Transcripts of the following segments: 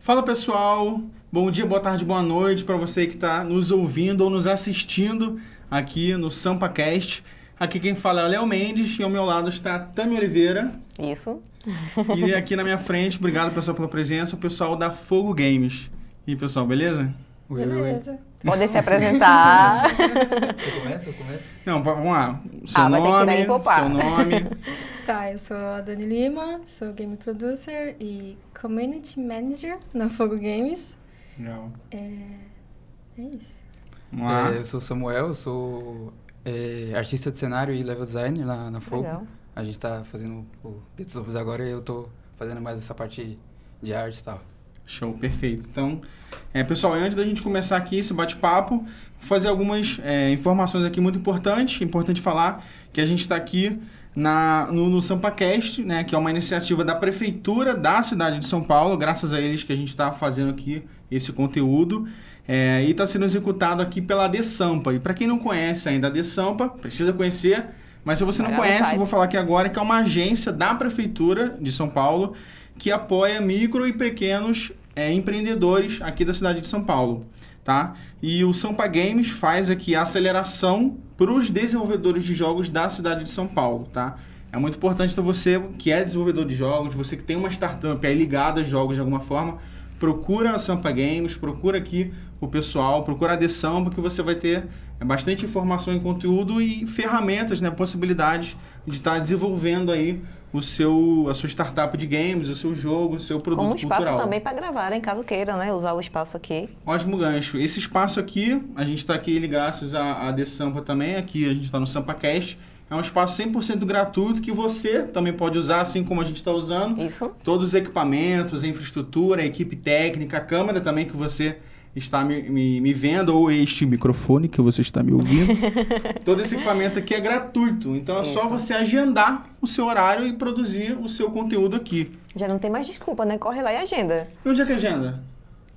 Fala pessoal, bom dia, boa tarde, boa noite para você que está nos ouvindo ou nos assistindo aqui no SampaCast. Aqui quem fala é o Léo Mendes e ao meu lado está a Tami Oliveira. Isso. E aqui na minha frente, obrigado pessoal pela presença, o pessoal da Fogo Games. E aí pessoal, beleza? Beleza. Podem se apresentar. Você começa? Não, vamos lá. Seu vai ter que nome, dar em poupar. seu nome. Tá, eu sou a Dani Lima, sou Game Producer e Community Manager na Fogo Games. Legal. É isso. Vamos lá. Eu sou o Samuel, eu sou artista de cenário e level design lá na Fogo. Legal. A gente tá fazendo o Gates of Us agora e eu tô fazendo mais essa parte de arte e tal. Show, perfeito. Então, pessoal, antes da gente começar aqui esse bate-papo, vou fazer algumas informações aqui muito importantes. Importante falar que a gente está aqui no SampaCast, né, que é uma iniciativa da Prefeitura da cidade de São Paulo, graças a eles que a gente está fazendo aqui esse conteúdo. E está sendo executado aqui pela ADSampa. E para quem não conhece ainda a ADSampa, precisa conhecer, mas se você não conhece, eu vou falar aqui agora que é uma agência da Prefeitura de São Paulo que apoia micro e pequenos empreendedores aqui da cidade de São Paulo, tá? E o Sampa Games faz aqui a aceleração para os desenvolvedores de jogos da cidade de São Paulo, tá? É muito importante para você que é desenvolvedor de jogos, você que tem uma startup ligada a jogos de alguma forma, procura a Sampa Games, procura aqui o pessoal, procura a ADSampa, que você vai ter bastante informação em conteúdo e ferramentas, né, possibilidades de estar desenvolvendo aí a sua startup de games, o seu jogo, o seu produto Com um espaço cultural. também para gravar, em caso queira, né? Usar o espaço aqui. Ótimo gancho. Esse espaço aqui, a gente está aqui graças à ADSampa também, aqui a gente está no SampaCast. É um espaço 100% gratuito que você também pode usar, assim como a gente está usando. Isso. Todos os equipamentos, a infraestrutura, a equipe técnica, a câmera também que você está me vendo, ou este microfone que você está me ouvindo. Todo esse equipamento aqui é gratuito, então é só você agendar o seu horário e produzir o seu conteúdo aqui. Já não tem mais desculpa, né? Corre lá e agenda. E onde é que agenda?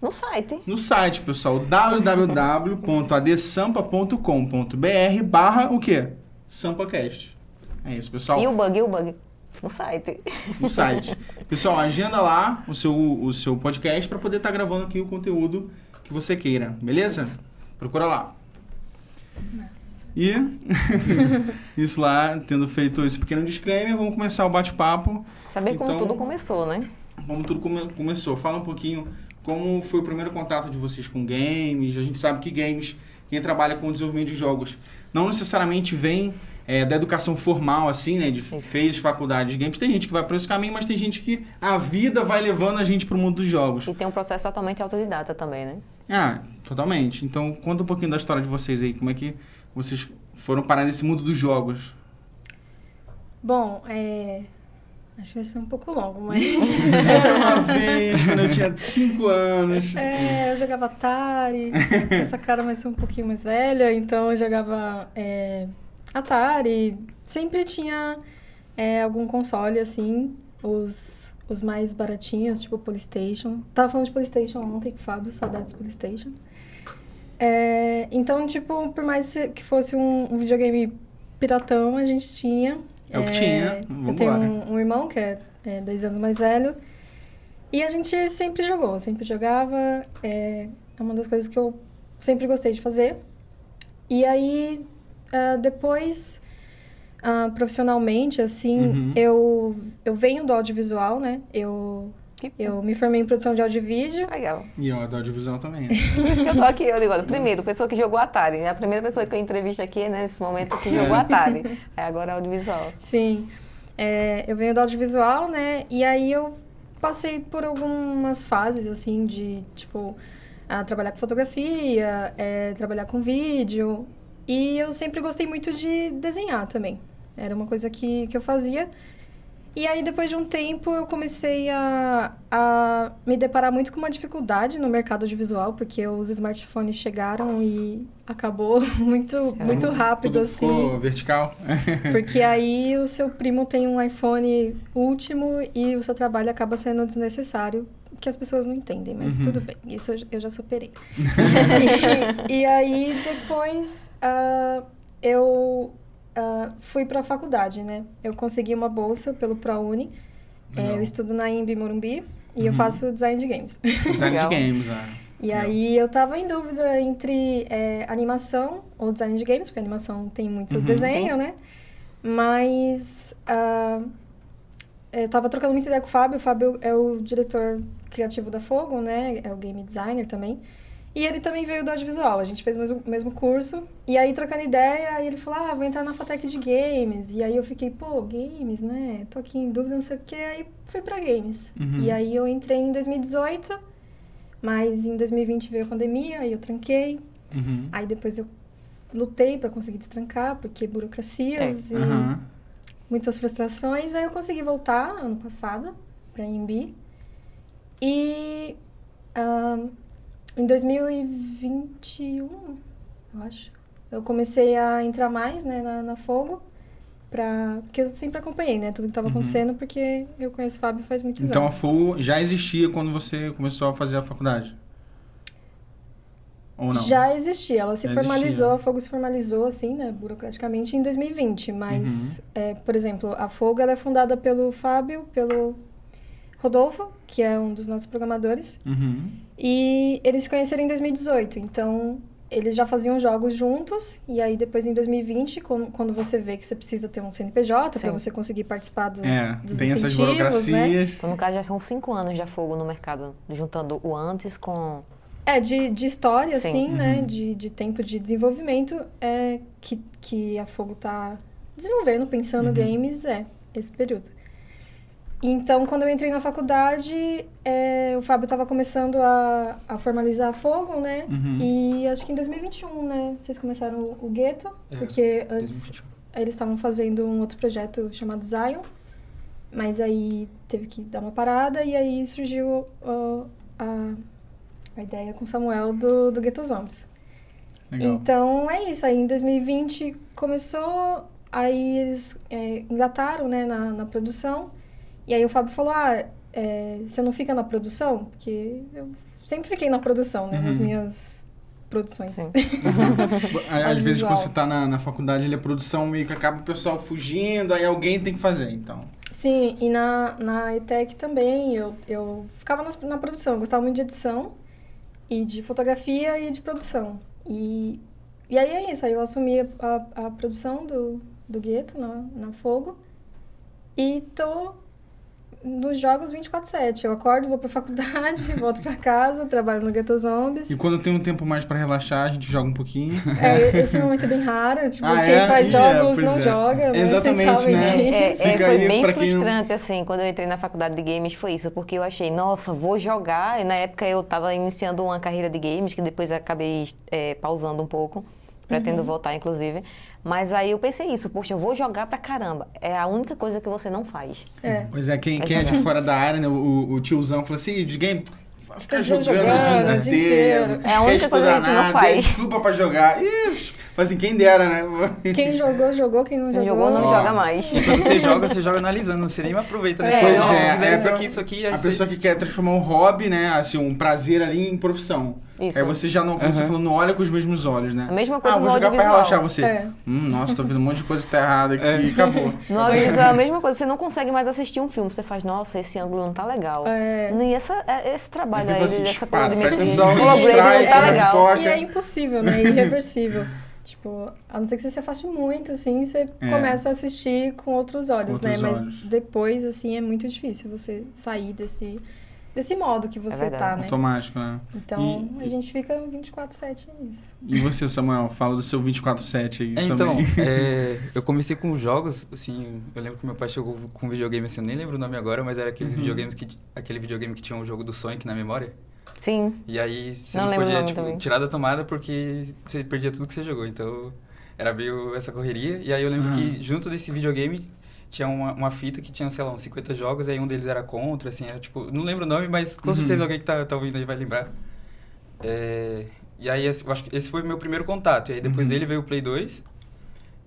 No site. No site, pessoal, www.adssampa.com.br/o quê? SampaCast. É isso, pessoal. E o bug? No site. No site. Pessoal, agenda lá o seu podcast para poder estar gravando aqui o conteúdo que você queira, beleza? Procura lá. E isso lá, tendo feito esse pequeno disclaimer, vamos começar o bate-papo. Saber como tudo começou, né? Como tudo começou. Fala um pouquinho como foi o primeiro contato de vocês com games. A gente sabe que games, quem trabalha com o desenvolvimento de jogos, não necessariamente vem da educação formal, assim, né? Fez faculdade de games. Tem gente que vai por esse caminho, mas tem gente que a vida vai levando a gente para o mundo dos jogos. E tem um processo totalmente autodidata também, né? Totalmente. Então, conta um pouquinho da história de vocês aí. Como é que vocês foram parar nesse mundo dos jogos? Bom, acho que vai ser um pouco longo, mas... Era uma vez, quando eu tinha 5 anos. Eu jogava Atari, com essa cara vai ser um pouquinho mais velha, então eu jogava Atari. Sempre tinha algum console, assim, os mais baratinhos, tipo PlayStation. Tava falando de PlayStation ontem com o Fábio, saudades PlayStation. Então, tipo, por mais que fosse um videogame piratão, a gente tinha. É o que tinha. Eu tenho um irmão que é 2 anos mais velho. E a gente sempre jogou, sempre jogava. É uma das coisas que eu sempre gostei de fazer. E aí, depois, profissionalmente, assim, eu venho do audiovisual, né? Eu me formei em produção de áudio e vídeo. Legal. E eu do audiovisual também. Por isso que eu tô aqui, eu digo, primeiro, pessoa que jogou Atari. É a primeira pessoa que eu entrevisto aqui, né, nesse momento, que jogou Atari. Agora é audiovisual. Sim. Eu venho do audiovisual, né? E aí eu passei por algumas fases, assim, de, tipo, trabalhar com fotografia, trabalhar com vídeo. E eu sempre gostei muito de desenhar também. Era uma coisa que eu fazia. E aí, depois de um tempo, eu comecei a me deparar muito com uma dificuldade no mercado audiovisual, porque os smartphones chegaram e acabou muito rápido, tudo assim. Ficou vertical. Porque aí o seu primo tem um iPhone último e o seu trabalho acaba sendo desnecessário, que as pessoas não entendem, mas tudo bem. Isso eu já superei. E aí, depois, eu fui para a faculdade, né? Eu consegui uma bolsa pelo ProUni Legal. Eu estudo na IMB Morumbi e eu faço design de games. Design de Legal. games, E Legal. aí eu tava em dúvida entre animação ou design de games, porque animação tem muito desenho, né? Mas eu tava trocando muita ideia com o Fábio. O Fábio é o diretor criativo da Fogo, né? É o game designer também. E ele também veio do audiovisual. A gente fez o mesmo curso. E aí, trocando ideia, aí ele falou, vou entrar na FATEC de games. E aí eu fiquei, games, né? Tô aqui em dúvida, não sei o quê. Aí fui pra games. E aí eu entrei em 2018, mas em 2020 veio a pandemia, aí eu tranquei. Aí depois eu lutei pra conseguir destrancar, porque burocracias e muitas frustrações. Aí eu consegui voltar ano passado pra IMB. E em 2021, eu acho, eu comecei a entrar mais, né, na Fogo, porque eu sempre acompanhei, né, tudo que estava acontecendo, porque eu conheço o Fábio faz muitos Então a anos. Fogo já existia quando você começou a fazer a faculdade? Ou não? Já existia, ela se Já formalizou, existia. a Fogo se formalizou, assim, né, burocraticamente, em 2020, mas, por exemplo, a Fogo, ela é fundada pelo Fábio, pelo Rodolfo, que é um dos nossos programadores, e eles se conheceram em 2018, então eles já faziam jogos juntos, e aí depois em 2020, quando você vê que você precisa ter um CNPJ para você conseguir participar dos tem essas incentivos, burocracias. né? Então, no caso, já são 5 anos de Fogo no mercado, juntando o antes com... De história, Sim. assim, né? De tempo de desenvolvimento, que a Fogo tá desenvolvendo, pensando games, esse período. Então, quando eu entrei na faculdade, o Fábio estava começando a formalizar a Fogo, né? E acho que em 2021, né? Vocês começaram o Gueto, porque antes 2021. eles estavam fazendo um outro projeto chamado Zion, mas aí teve que dar uma parada e aí surgiu a ideia com o Samuel do Ghetto Zombies. Legal. Então, é isso. Aí, em 2020, começou, aí eles engataram, né, na produção. E aí, o Fábio falou, você não fica na produção? Porque eu sempre fiquei na produção, né, nas minhas produções. Sim. Às vezes, Audiovisual. quando você tá na faculdade, a produção meio que acaba o pessoal fugindo, aí alguém tem que fazer, então. Sim, e na ETEC também, eu ficava na produção. Eu gostava muito de edição, e de fotografia e de produção. E aí é isso, aí eu assumi a produção do Gueto na Fogo e tô nos jogos 24/7. Eu acordo, vou pra faculdade, volto pra casa, trabalho no Ghetto Zombies. E quando tem um tempo mais pra relaxar, a gente joga um pouquinho. Esse momento é bem raro, tipo, quem faz jogos Pois não joga, né? Exatamente, Vocês sabem né? disso. Fica foi aí bem pra quem não- frustrante, assim, quando eu entrei na faculdade de games, foi isso, porque eu achei, nossa, vou jogar, e na época eu tava iniciando uma carreira de games, que depois eu acabei pausando um pouco, pretendo voltar, inclusive, mas aí eu pensei isso, poxa, eu vou jogar pra caramba, é a única coisa que você não faz. Pois é, quem é de fora da área, né? O tiozão falou assim, de game, vai ficar Fica jogando jogando o dia inteiro. É a quer única coisa estudar que não nada, faz. tem desculpa pra jogar. Ih, assim, quem dera, né? Quem jogou, quem não Quem jogou... jogou não Ó. joga mais. E quando você joga analisando, você nem aproveita, né? É, Você fala, pois nossa, é, fizeram é, isso aqui, aí A você... pessoa que quer transformar um hobby, né? Assim, um prazer ali em profissão. Isso. Aí você já não, como você falou, não olha com os mesmos olhos, né? A mesma coisa vou no jogar pra audiovisual. relaxar você. É. Nossa, tô vendo um monte de coisa que tá errada aqui e acabou. No audiovisual é a mesma coisa, você não consegue mais assistir um filme, você faz, nossa, esse ângulo não tá legal. E esse trabalho Você aí, fala assim, dessa para, colorimetria, presta atenção, esse se color distrai, grading não tá para, legal. pipoca. E é impossível, né? Irreversível. Tipo, a não ser que você se afaste muito, assim, você começa a assistir com outros olhos, Outros né? Mas olhos. depois, assim, é muito difícil você sair desse modo que você verdade. tá, né? Automático, né? Então, a gente fica 24/7 nisso. E você, Samuel, fala do seu 24/7 aí Então, também. eu comecei com jogos, assim, eu lembro que meu pai chegou com um videogame, assim, eu nem lembro o nome agora, mas era aqueles videogames aquele videogame que tinha um jogo do Sonic na memória. Sim. E aí você Não não lembro o podia, nome tipo, também. tirar da tomada porque você perdia tudo que você jogou. Então, era meio essa correria. E aí eu lembro que junto desse videogame tinha uma fita que tinha, sei lá, uns 50 jogos, aí um deles era contra, assim, era tipo... Não lembro o nome, mas com certeza alguém que tá ouvindo aí vai lembrar. E aí, eu acho que esse foi o meu primeiro contato. E aí depois dele veio o Play 2.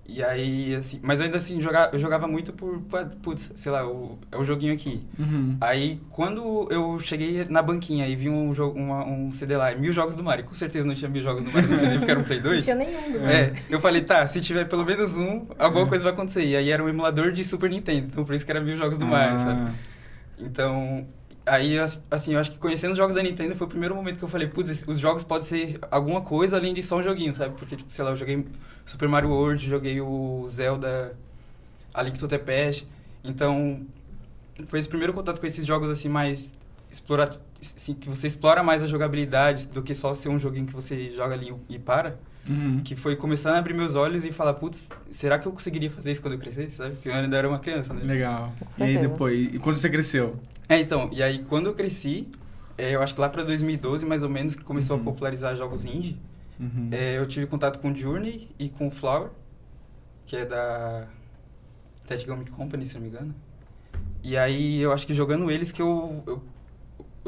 E aí, assim... Mas ainda assim, eu jogava muito putz, sei lá, é o joguinho aqui. Aí, quando eu cheguei na banquinha e vi um CD lá, 1000 jogos do Mario. Com certeza não tinha 1000 jogos do Mario no CD, porque era um Play 2. Não tinha nenhum do Mario. Eu falei, tá, se tiver pelo menos um, alguma coisa vai acontecer. E aí era um emulador de Super Nintendo, então por isso que era 1000 jogos do Mario, sabe? Então, aí, assim, eu acho que conhecendo os jogos da Nintendo foi o primeiro momento que eu falei, putz, os jogos podem ser alguma coisa além de só um joguinho, sabe? Porque, tipo, sei lá, eu joguei Super Mario World, joguei o Zelda, A Link to the Past. Então, foi esse primeiro contato com esses jogos, assim, mais assim, que você explora mais a jogabilidade do que só ser um joguinho que você joga ali e para. Que foi começar a abrir meus olhos e falar, putz, será que eu conseguiria fazer isso quando eu crescesse, sabe? Porque eu ainda era uma criança, né? Legal. E aí certeza. depois, e quando você cresceu? Então, e aí quando eu cresci, eu acho que lá pra 2012, mais ou menos, que começou a popularizar jogos indie, eu tive contato com Journey e com Flower, que é da Ted Gummy Company, se não me engano. E aí eu acho que jogando eles que eu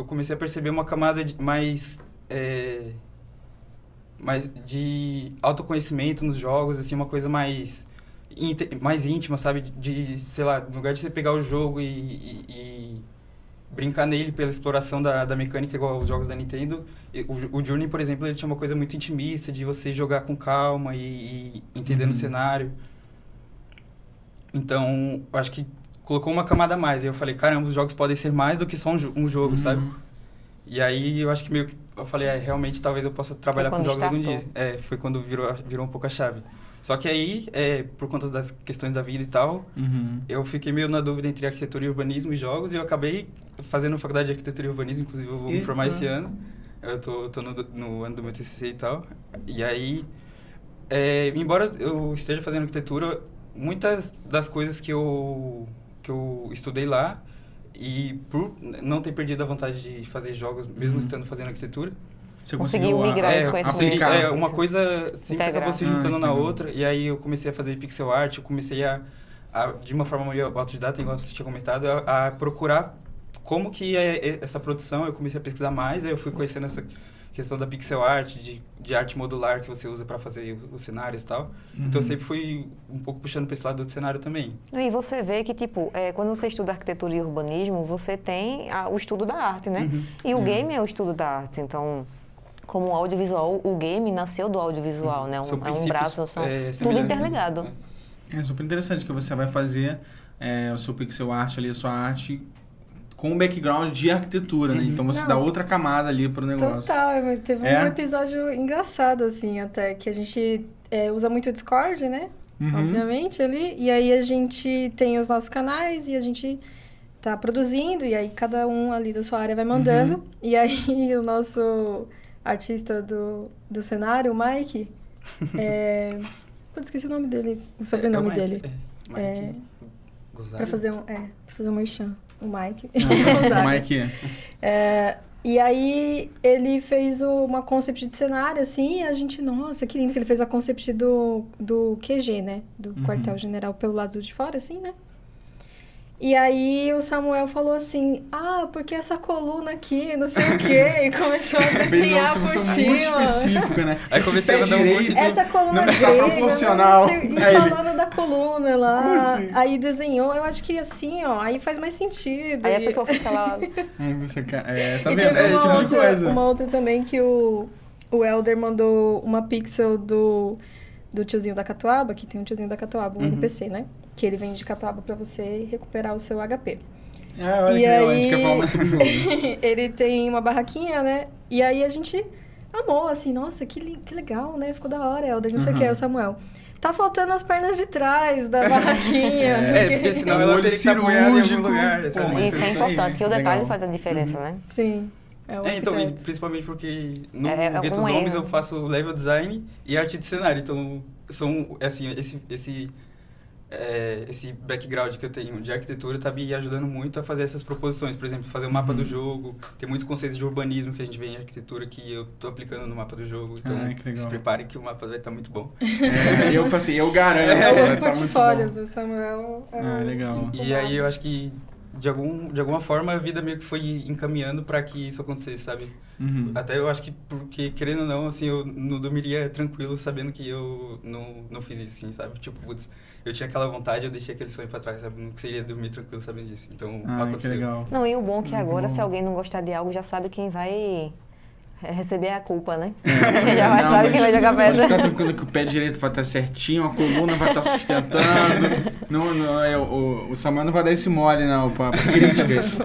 comecei a perceber uma camada mais de autoconhecimento nos jogos, assim, uma coisa mais íntima, sabe? Sei lá, no lugar de você pegar o jogo e brincar nele pela exploração da mecânica igual aos jogos da Nintendo, o Journey, por exemplo, ele tinha uma coisa muito intimista, de você jogar com calma e entendendo o cenário. Então, eu acho que colocou uma camada a mais. Aí eu falei, caramba, os jogos podem ser mais do que só um jogo, sabe? E aí eu acho que meio que eu falei, realmente talvez eu possa trabalhar com jogos algum dia. Foi quando virou um pouco a chave. Só que aí, por conta das questões da vida e tal, eu fiquei meio na dúvida entre arquitetura e urbanismo e jogos, e eu acabei fazendo faculdade de arquitetura e urbanismo, inclusive eu vou me formar esse ano. Eu tô no ano do meu TCC e tal. E aí, embora eu esteja fazendo arquitetura, muitas das coisas que eu estudei lá, e por não ter perdido a vontade de fazer jogos, mesmo estando fazendo arquitetura, Você conseguiu migrar esse conhecimento. uma coisa sempre acabou se juntando na entendi. outra, e aí eu comecei a fazer pixel art, eu comecei a de uma forma meio autodidata, igual você tinha comentado, a procurar como que é essa produção. Eu comecei a pesquisar mais, aí eu fui conhecendo essa questão da pixel art, de arte modular que você usa para fazer os cenários e tal. Então eu sempre fui um pouco puxando para esse lado do cenário também. E você vê que, tipo, quando você estuda arquitetura e urbanismo, você tem o estudo da arte, né? E o game é o estudo da arte, então... Como audiovisual, o game nasceu do audiovisual, né? São É um braço, tudo interligado. É super interessante que você vai fazer o seu pixel art ali, a sua arte com um background de arquitetura, né? Então você dá outra camada ali pro negócio. Total, teve um episódio engraçado, assim, até, que a gente usa muito o Discord, né? Obviamente, ali. E aí a gente tem os nossos canais e a gente tá produzindo, e aí cada um ali da sua área vai mandando. E aí o nosso artista do cenário, o Mike, esqueci o nome dele, o sobrenome dele. Mike Pra fazer um merchan, o Mike. O Mike. E aí ele fez uma concept de cenário, assim, e a gente, nossa, que lindo que ele fez a concept do QG, né? Do quartel-general pelo lado de fora, assim, né? E aí o Samuel falou assim, porque essa coluna aqui, não sei o quê, e começou a desenhar por cima. Muito específico, né? Aí comecei a dar um monte de... Essa coluna não está grega, proporcional. E falando da coluna lá, Como assim? aí desenhou, eu acho que assim, aí faz mais sentido. Aí a pessoa fica lá... Aí você... tá E vendo? teve Esse tipo de coisa. uma outra também que o Elder mandou uma pixel do tiozinho da Catuaba, que tem um tiozinho da Catuaba, um NPC, né? Que ele vende de Catuaba pra você recuperar o seu HP. Olha E que legal, a aí, gente quer falar mais sobre o jogo. ele tem uma barraquinha, né? E aí a gente amou, assim, nossa, que legal, né? Ficou da hora, Elder, não sei o que, o Samuel. Tá faltando as pernas de trás da barraquinha. Porque senão ela teria que estar apoiada em algum lugar. Sabe? Isso é importante, que o detalhe faz a diferença, né? Sim. Então, e principalmente porque no Guetos um Homens erro. eu faço level design e arte de cenário. Então, são, assim, esse background que eu tenho de arquitetura tá me ajudando muito a fazer essas proposições. Por exemplo, fazer o mapa do jogo. Tem muitos conceitos de urbanismo que a gente vê em arquitetura que eu tô aplicando no mapa do jogo. Então, se preparem que o mapa vai estar muito bom. Eu garanto. O Tá muito portfólio bom. do Samuel. Legal. E aí eu acho que de alguma forma a vida meio que foi encaminhando para que isso acontecesse, sabe? Até eu acho que porque, querendo ou não, assim, eu não dormiria tranquilo sabendo que eu não fiz isso, assim, sabe? Tipo, putz, eu tinha aquela vontade, eu deixei aquele sonho para trás, sabe? Não conseguiria dormir tranquilo sabendo disso. Então, Que aconteceu. legal. Não, e o bom é que agora, se alguém não gostar de algo, já sabe quem vai receber a culpa, né? É, Já vai não, saber quem vai jogar pode pedra. ficar tranquilo que o pé direito vai estar certinho, a coluna vai estar sustentando. O Samuel não vai dar esse mole, não, pra críticas.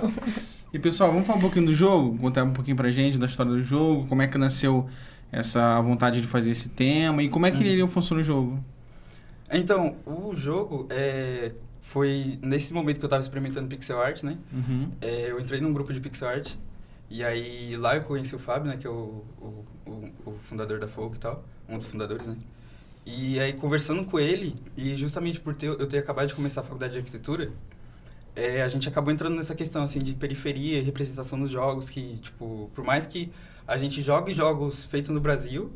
E, pessoal, vamos falar um pouquinho do jogo? Contar um pouquinho pra gente da história do jogo, como é que nasceu essa vontade de fazer esse tema e como é que ele funciona o jogo? Então, o jogo foi nesse momento que eu estava experimentando pixel art, né? Uhum. Eu entrei num grupo de pixel art e aí lá eu conheci o Fábio, né? Que é o fundador da Folk e tal, um dos fundadores, né? E aí conversando com ele, e justamente por eu ter acabado de começar a faculdade de arquitetura, a gente acabou entrando nessa questão, assim, de periferia e representação nos jogos, que, tipo, por mais que a gente jogue jogos feitos no Brasil,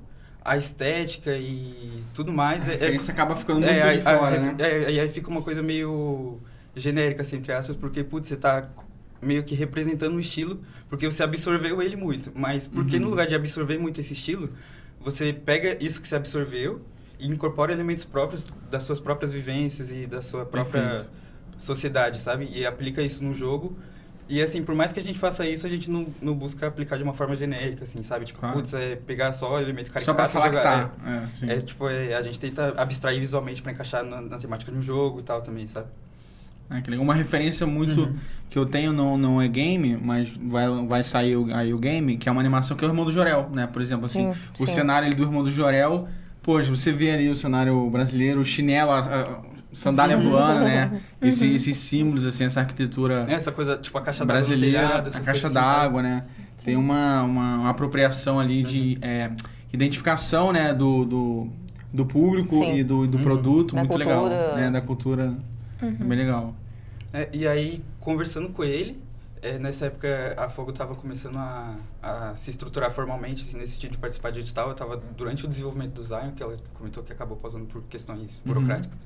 a estética e tudo mais... Isso acaba ficando muito de fora, né? E aí fica uma coisa meio genérica, assim, entre aspas, porque, putz, você tá meio que representando um estilo, porque você absorveu ele muito. Mas porque no lugar de absorver muito esse estilo, você pega isso que você absorveu e incorpora elementos próprios das suas próprias vivências e da sua própria sociedade, sabe? E aplica isso no jogo. E, assim, por mais que a gente faça isso, a gente não busca aplicar de uma forma genérica, assim, sabe? Tipo, Claro. putz, pegar só elemento caricato Só pra falar e que jogar. tá. Sim. Tipo, a gente tenta abstrair visualmente pra encaixar na temática de um jogo e tal também, sabe? Que legal. Uma referência muito que eu tenho não é game, mas vai sair aí o game, que é uma animação que é o Irmão do Jorel, né? Por exemplo, assim, o cenário ali do Irmão do Jorel, poxa, você vê ali o cenário brasileiro, o chinelo, a sandália voando, né? Esses símbolos, assim, essa arquitetura Essa coisa, tipo, a caixa d'água brasileira, telhado, a essas caixa coisas assim, d'água, né? Sim. Tem uma apropriação ali de identificação, né? Do público Sim. e do produto, Da muito cultura. legal. Né? Da cultura, é bem legal. E aí, conversando com ele, nessa época a Fogo estava começando a se estruturar formalmente, assim, nesse sentido de participar de edital. Eu estava durante o desenvolvimento do Zion, que ela comentou que acabou pausando por questões burocráticas.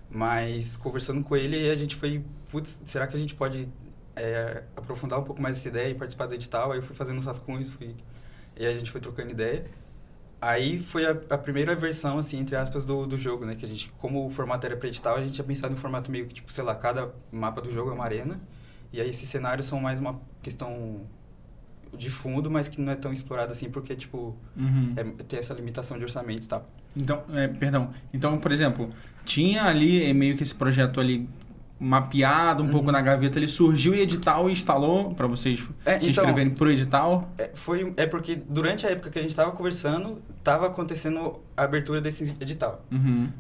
Mas, conversando com ele, a gente foi, putz, será que a gente pode aprofundar um pouco mais essa ideia e participar do edital? Aí eu fui fazendo os rascunhos, e a gente foi trocando ideia. Aí foi a primeira versão, assim, entre aspas, do jogo, né? Que a gente, como o formato era para edital, a gente tinha pensado em um formato meio que, tipo, sei lá, cada mapa do jogo é uma arena. E aí esses cenários são mais uma questão de fundo, mas que não é tão explorado assim, porque, tipo, tem essa limitação de orçamento e tal. Então, perdão. Então, por exemplo, tinha ali meio que esse projeto ali mapeado um pouco na gaveta, ele surgiu e edital e instalou para vocês se inscreverem pro edital? Porque durante a época que a gente estava conversando, estava acontecendo a abertura desse edital.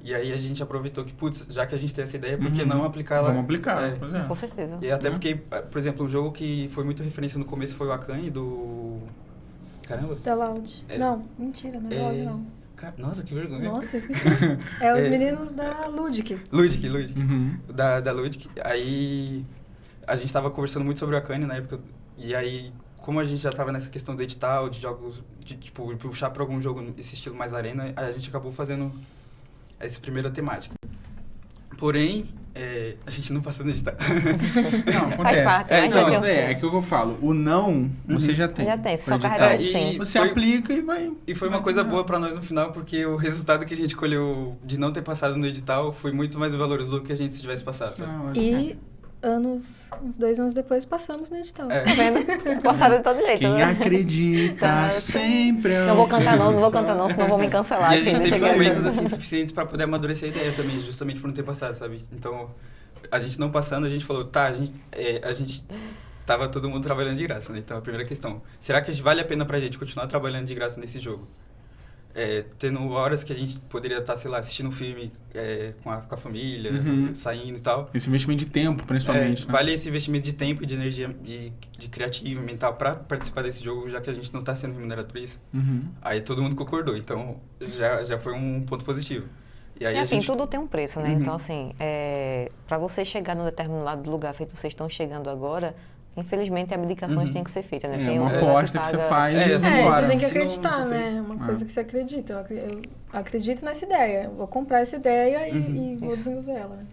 E aí a gente aproveitou que, putz, já que a gente tem essa ideia, por que não aplicar lá? Vamos aplicar, pois é. Com certeza. E até porque, por exemplo, um jogo que foi muito referência no começo foi o Akane, do... Caramba! Da Loud. Não, mentira, não é Loud, não. Nossa, que vergonha. Nossa, esqueci. Os meninos da Ludic. Ludic. Da Ludic. Aí a gente tava conversando muito sobre o Akane na época. E aí, como a gente já tava nessa questão do edital, de jogos, de tipo, puxar pra algum jogo esse estilo mais arena, aí a gente acabou fazendo essa primeira temática. Porém, a gente não passou no edital. Não, acontece. Faz parte, né? Então, Já isso tem daí é aquilo que eu falo. O não, você já tem. Já tem, só Pra carregar editar. sim. Você aplica e vai... E foi uma coisa boa pra nós no final, porque o resultado que a gente colheu de não ter passado no edital foi muito mais valoroso do que a gente se tivesse passado, sabe? E uns 2 anos depois, passamos no edital. Tá vendo? Passaram de todo jeito, Quem né? acredita sempre... Não vou cantar não, senão vão me cancelar. E a gente aqui, teve deixa eu- momentos assim suficientes pra poder amadurecer a ideia também, justamente por não ter passado, sabe? Então, a gente não passando, a gente falou, tá, a gente tava todo mundo trabalhando de graça, né? Então, a primeira questão, será que vale a pena pra gente continuar trabalhando de graça nesse jogo? Tendo horas que a gente poderia estar, sei lá, assistindo um filme com a família, saindo e tal. Esse investimento de tempo, principalmente, né? Vale esse investimento de tempo e de energia e de criativo e mental pra participar desse jogo, já que a gente não tá sendo remunerado por isso. Aí todo mundo concordou, então já foi um ponto positivo. E aí E assim, a gente... tudo tem um preço, né? Então, assim, para você chegar num determinado lugar feito vocês estão chegando agora, infelizmente, abdicações têm que ser feitas, né? Tem uma um povo aposta que você paga- faz É, e assim, vambora. Você tem que Se não acreditar, for né? É uma coisa que você acredita. Eu acredito nessa ideia. Eu vou comprar essa ideia e vou desenvolver ela. Né?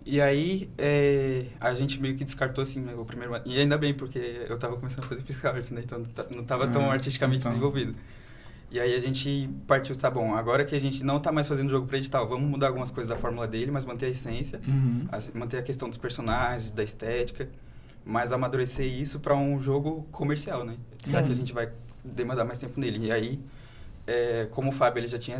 E aí, a gente meio que descartou, assim, o primeiro ano. E ainda bem, porque eu tava começando a fazer pixel art, né? Então, não tava tão artisticamente desenvolvido. E aí, a gente partiu, tá bom, agora que a gente não tá mais fazendo jogo pra edital, vamos mudar algumas coisas da fórmula dele, mas manter a essência, manter a questão dos personagens, da estética, mas amadurecer isso pra um jogo comercial, né? Já que a gente vai demandar mais tempo nele. E aí, como o Fábio ele já tinha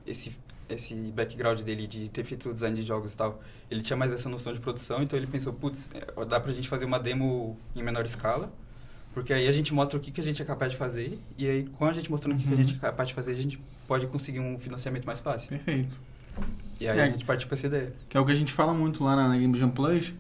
esse background dele de ter feito design de jogos e tal, ele tinha mais essa noção de produção, então ele pensou, putz, dá pra gente fazer uma demo em menor escala, porque aí a gente mostra o que a gente é capaz de fazer, e aí com a gente mostrando o que a gente é capaz de fazer, a gente pode conseguir um financiamento mais fácil. Perfeito. E aí a gente partiu pra essa ideia. Que é o que a gente fala muito lá na Game Jam Plus,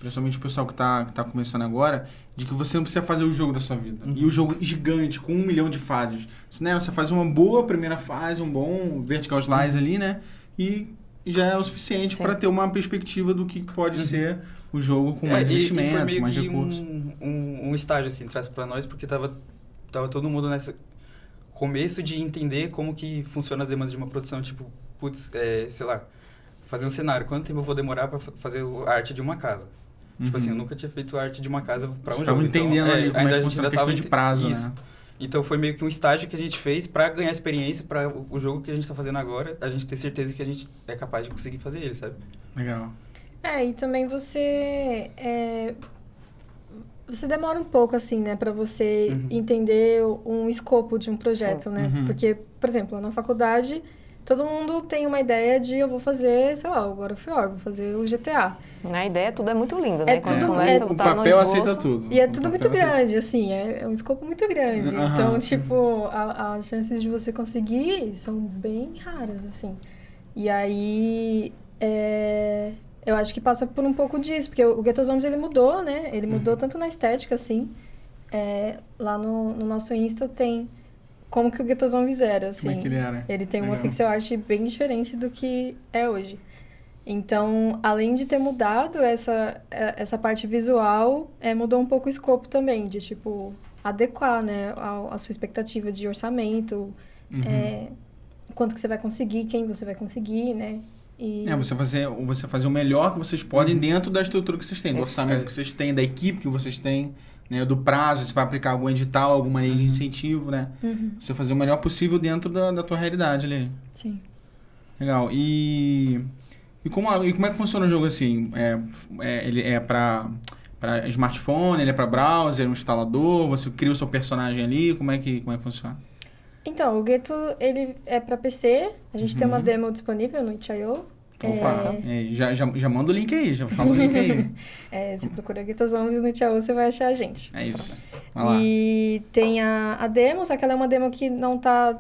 principalmente o pessoal que tá começando agora, de que você não precisa fazer o jogo da sua vida. E o jogo gigante, com 1 milhão de fases. Né? Você faz uma boa primeira fase, um bom vertical slice ali, né? E já é o suficiente para ter uma perspectiva do que pode ser o jogo com mais investimento, foi meio com mais que recursos. um estágio, assim, traz para nós, porque tava todo mundo nesse começo de entender como que funcionam as demandas de uma produção, tipo, putz, sei lá, fazer um cenário. Quanto tempo eu vou demorar para fazer a arte de uma casa? Tipo assim, eu nunca tinha feito arte de uma casa para um jogo. Estava entendendo ali como é que funciona a questão de prazo, isso. né? Então foi meio que um estágio que a gente fez para ganhar experiência para o jogo que a gente está fazendo agora, a gente ter certeza que a gente é capaz de conseguir fazer ele, sabe? Legal. E também você demora um pouco, assim, né, para você entender um escopo de um projeto, né? Porque, por exemplo, na faculdade, todo mundo tem uma ideia de eu vou fazer, sei lá, o God of War, vou fazer o GTA. Na ideia, tudo é muito lindo, né? Quando começa a O botar no papel esboço, aceita tudo. E é tudo muito grande, assim, é um escopo muito grande. Então, tipo, as chances de você conseguir são bem raras, assim. E aí, eu acho que passa por um pouco disso, porque o Ghetto Zombies, ele mudou, né? Ele mudou tanto na estética, assim. Lá no nosso Insta tem como que o Ghetto Zombies era, assim. Como é que ele era? Ele tem uma Legal. pixel art bem diferente do que é hoje. Então, além de ter mudado essa parte visual, mudou um pouco o escopo também, de, tipo, adequar, né, a sua expectativa de orçamento, quanto que você vai conseguir, quem você vai conseguir, né? E... Você fazer o melhor que vocês podem dentro da estrutura que vocês têm, do orçamento que vocês têm, da equipe que vocês têm, né, do prazo, se vai aplicar algum edital, alguma lei de incentivo, né? Você fazer o melhor possível dentro da tua realidade ali. Sim. Legal. E como é que funciona o jogo assim? Ele é para smartphone, ele é para browser, um instalador, você cria o seu personagem ali, como é que funciona? Então, o Ghetto, ele é para PC, a gente tem uma demo disponível no itch.io. Opa, já manda o link aí, já fala o link aí. Você procura Ghetto Zombies no itch.io, você vai achar a gente. É isso. Vai lá. E tem a demo, só que ela é uma demo que não tá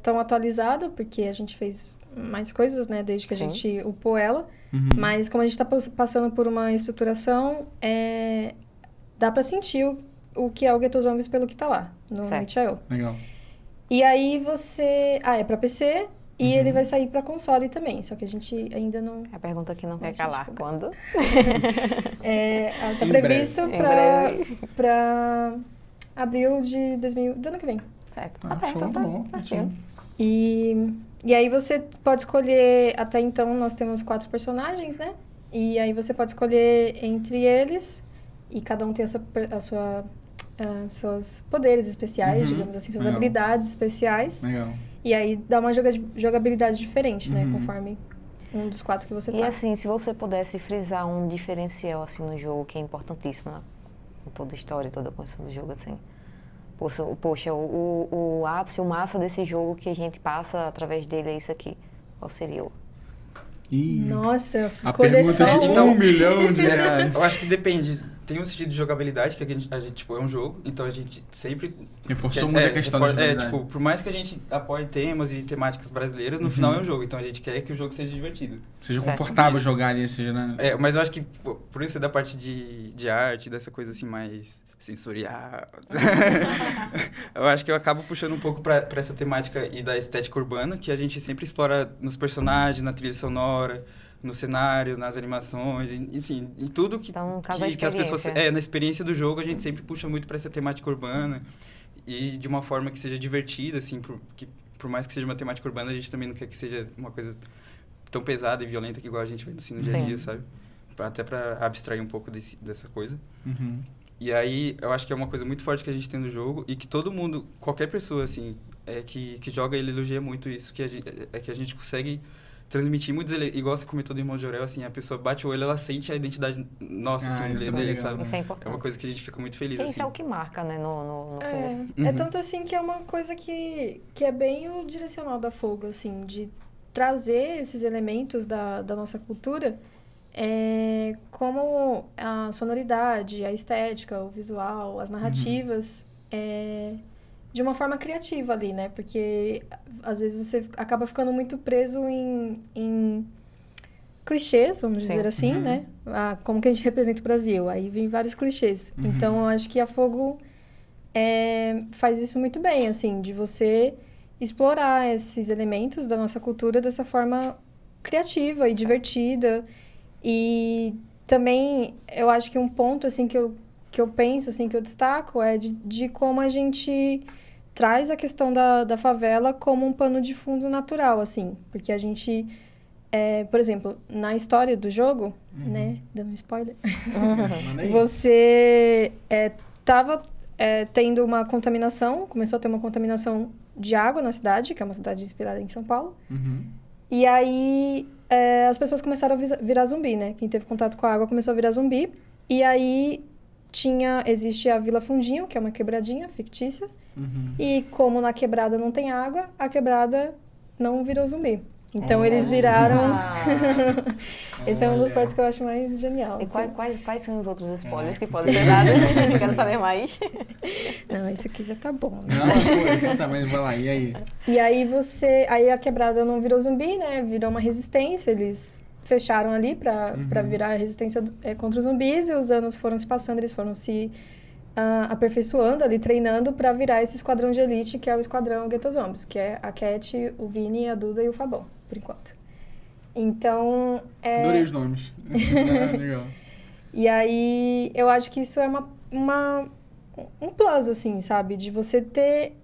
tão atualizada, porque a gente fez mais coisas, né, desde que a gente upou ela. Mas como a gente tá passando por uma estruturação, dá pra sentir o que é o Ghetto Zombies pelo que tá lá, no itch.io. Legal. E aí você... é pra PC e ele vai sair pra console também, só que a gente ainda não... A pergunta que não quer calar, quando? Ela tá previsto pra abril do ano que vem. Certo. Tá perto, tá bom. Pertinho. E aí você pode escolher, até então nós temos 4 personagens, né? E aí você pode escolher entre eles, e cada um tem seus poderes especiais, digamos assim, suas habilidades especiais. Legal. E aí dá uma jogabilidade diferente, né? Conforme um dos 4 que você tá. E assim, se você pudesse frisar um diferencial assim no jogo, que é importantíssimo, né? Em toda a história, toda a construção do jogo, assim. Poxa, o ápice, o massa desse jogo que a gente passa através dele é isso aqui. Qual seria o? Nossa, essa A escolha é pergunta só de um. 1 milhão de reais. Eu acho que depende. Tem um sentido de jogabilidade, que a gente tipo, é um jogo, então a gente sempre... Reforçou muito a questão da jogabilidade. tipo, por mais que a gente apoie temas e temáticas brasileiras, no final é um jogo, então a gente quer que o jogo seja divertido. Seja confortável jogar ali, seja, né? Mas eu acho que, por isso da parte de arte, dessa coisa assim mais sensorial, eu acho que eu acabo puxando um pouco pra essa temática e da estética urbana, que a gente sempre explora nos personagens, na trilha sonora, no cenário, nas animações, assim, em tudo que as pessoas... na experiência do jogo, a gente sempre puxa muito para essa temática urbana e de uma forma que seja divertida, assim, por mais que seja uma temática urbana, a gente também não quer que seja uma coisa tão pesada e violenta que igual a gente vê assim, no dia a dia, sabe? Até para abstrair um pouco dessa coisa. E aí, eu acho que é uma coisa muito forte que a gente tem no jogo e que todo mundo, qualquer pessoa, assim, que joga, ele elogia muito isso, que a gente consegue transmitir muitos igual você comentou do irmão de Jorel, assim, a pessoa bate o olho, ela sente a identidade nossa, assim, isso é dele, legal, sabe? Isso é importante. É uma coisa que a gente fica muito feliz, Isso assim. é o que marca, né, no fim. É tanto assim que é uma coisa que é bem o direcional da Fogo, assim, de trazer esses elementos da nossa cultura, como a sonoridade, a estética, o visual, as narrativas, de uma forma criativa ali, né? Porque às vezes você acaba ficando muito preso em clichês, vamos dizer assim, né? Como que a gente representa o Brasil. Aí vem vários clichês. Então, eu acho que a Fogo faz isso muito bem, assim, de você explorar esses elementos da nossa cultura dessa forma criativa e divertida. E também, eu acho que um ponto, assim, que eu penso, assim, que eu destaco é de como a gente traz a questão da favela como um pano de fundo natural, assim. Porque a gente, por exemplo, na história do jogo, né, dando um spoiler, você estava tendo uma contaminação, começou a ter uma contaminação de água na cidade, que é uma cidade inspirada em São Paulo. E aí, as pessoas começaram a virar zumbi, né? Quem teve contato com a água começou a virar zumbi. E aí, existe a Vila Fundinho, que é uma quebradinha fictícia. E como na quebrada não tem água, a quebrada não virou zumbi. Então, eles viraram... Esse é um dos partes que eu acho mais genial. E assim. quais são os outros spoilers que podem ser dados? Eu quero saber mais. Não, esse aqui já tá bom, né? Não, tá, mas vai lá, e aí? E aí aí a quebrada não virou zumbi, né? Virou uma resistência, eles fecharam ali pra virar a resistência contra os zumbis, e os anos foram se passando, eles foram se aperfeiçoando ali, treinando pra virar esse esquadrão de elite, que é o esquadrão Ghetto Zombies, que é a Cat, o Vini, a Duda e o Fabão, por enquanto. Então, Adorei os nomes. Legal. E aí, eu acho que isso é um plus, assim, sabe? De você ter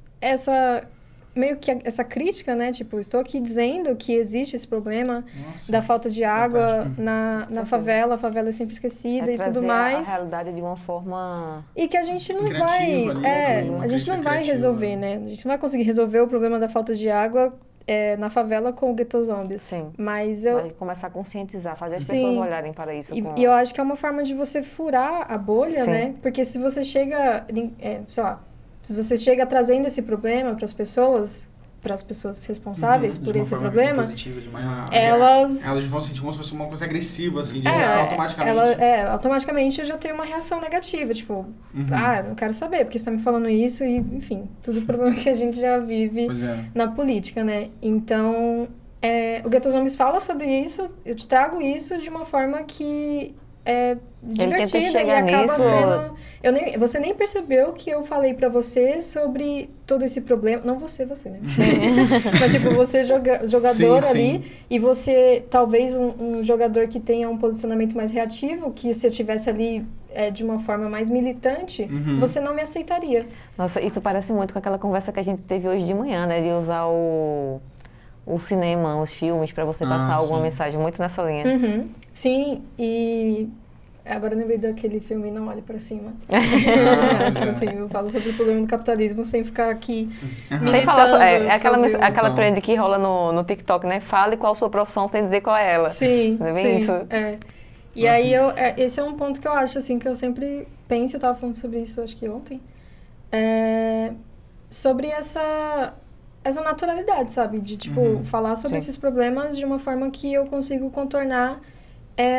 meio que essa crítica, né? Tipo, estou aqui dizendo que existe esse problema da falta de água na favela. A favela é sempre esquecida e tudo mais. A realidade de uma forma... E que a gente não criativa vai... ali, a gente não vai criativa. resolver, né? A gente não vai conseguir resolver o problema da falta de água na favela com o Ghetto Zombies. Sim. Mas Vai começar a conscientizar, fazer as Sim. pessoas olharem para isso. E eu acho que é uma forma de você furar a bolha, Sim. né? Porque se você chega, sei lá, se você chega trazendo esse problema para as pessoas responsáveis por esse problema, Positiva demais. elas vão sentir como se fosse uma coisa agressiva, assim, de automaticamente. automaticamente eu já tenho uma reação negativa, tipo, não quero saber, porque você tá me falando isso e, enfim, tudo problema que a gente já vive na política, né? Então, o Ghetto Zombies fala sobre isso, eu te trago isso de uma forma que divertida e acaba sendo... Você nem percebeu que eu falei pra você sobre todo esse problema. Não você, né? Mas, tipo, você jogador ali, e você, talvez, um jogador que tenha um posicionamento mais reativo, que se eu tivesse ali de uma forma mais militante, você não me aceitaria. Nossa, isso parece muito com aquela conversa que a gente teve hoje de manhã, né? De usar o cinema, os filmes, pra você passar alguma mensagem, muito nessa linha. Sim, e agora eu lembrei daquele filme Não Olhe Pra Cima. Tipo assim, eu falo sobre o problema do capitalismo sem ficar aqui sem falar sobre aquela trend que rola no TikTok, né? Fale qual a sua profissão sem dizer qual é ela. Sim, não é bem sim, isso? E aí, esse é um ponto que eu acho, assim, que eu sempre penso, eu tava falando sobre isso, acho que ontem, sobre essa naturalidade, sabe? De, tipo, falar sobre esses problemas de uma forma que eu consigo contornar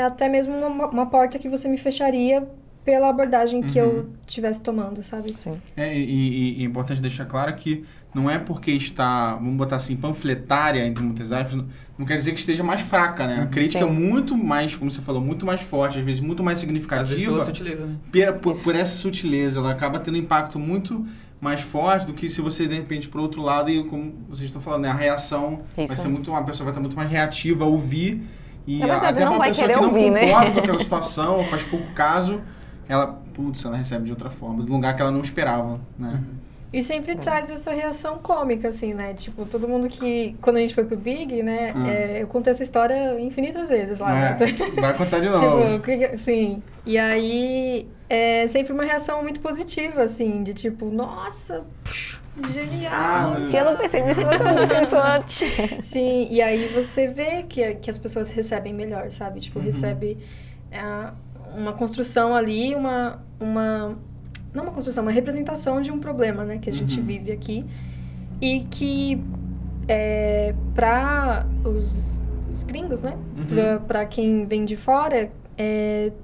até mesmo uma porta que você me fecharia pela abordagem que eu estivesse tomando, sabe? Sim. E é importante deixar claro que não é porque está, vamos botar assim, panfletária, entre muitas aspas, não quer dizer que esteja mais fraca, né? A crítica é muito mais, como você falou, muito mais forte, às vezes muito mais significativa. Às vezes pela sutileza, né? Por essa sutileza, ela acaba tendo um impacto muito mais forte do que se você, de repente, para o outro lado, e como vocês estão falando, né? A reação vai ser uma pessoa vai estar muito mais reativa a ouvir. E na verdade, até não uma vai pessoa querer que não ouvir, concorda né? com aquela situação, faz pouco caso, ela recebe de outra forma, do lugar que ela não esperava, né? E sempre traz essa reação cômica, assim, né? Tipo, todo mundo que... Quando a gente foi pro Big, né? Eu contei essa história infinitas vezes lá. Né? Vai contar de novo. Tipo, sim. E aí, é sempre uma reação muito positiva, assim, de tipo, nossa, Genial! Se eu não pensei nisso, eu nunca pensei nisso antes. Sim, e aí você vê que as pessoas recebem melhor, sabe? Tipo, recebe uma construção ali, não uma construção, uma representação de um problema, né? Que a gente vive aqui. E que para os gringos, né? Para quem vem de fora,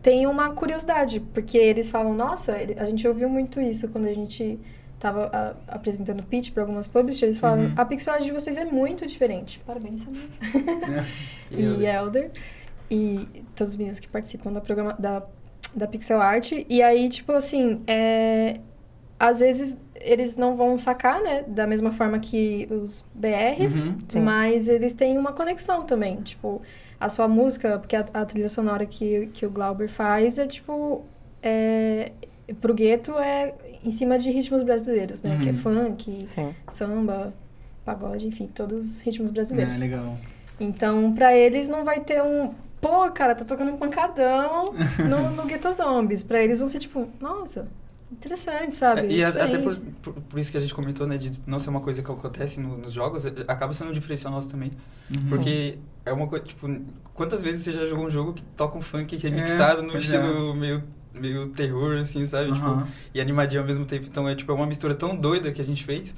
tem uma curiosidade. Porque eles falam, nossa, a gente ouviu muito isso quando a gente estava apresentando pitch para algumas publishers. Eles falaram, a pixel art de vocês é muito diferente. Parabéns, Samir. E Elder. E todos os meninos que participam da pixel art. E aí, tipo assim, às vezes eles não vão sacar, né? Da mesma forma que os BRs, mas eles têm uma conexão também. Tipo, a sua música, porque a trilha sonora que o Glauber faz é tipo... pro gueto é em cima de ritmos brasileiros, né? Que é funk, samba, pagode, enfim, todos os ritmos brasileiros. Legal. Então, pra eles não vai ter um... Pô, cara, tá tocando um pancadão no Ghetto Zombies. Pra eles vão ser tipo, nossa... Interessante, sabe? E até por isso que a gente comentou, né, de não ser uma coisa que acontece nos jogos, acaba sendo um diferencial nosso também. Porque é uma coisa, tipo, quantas vezes você já jogou um jogo que toca um funk remixado no estilo meio terror, assim, sabe? Tipo, e animadinho ao mesmo tempo. Então, é uma mistura tão doida que a gente fez,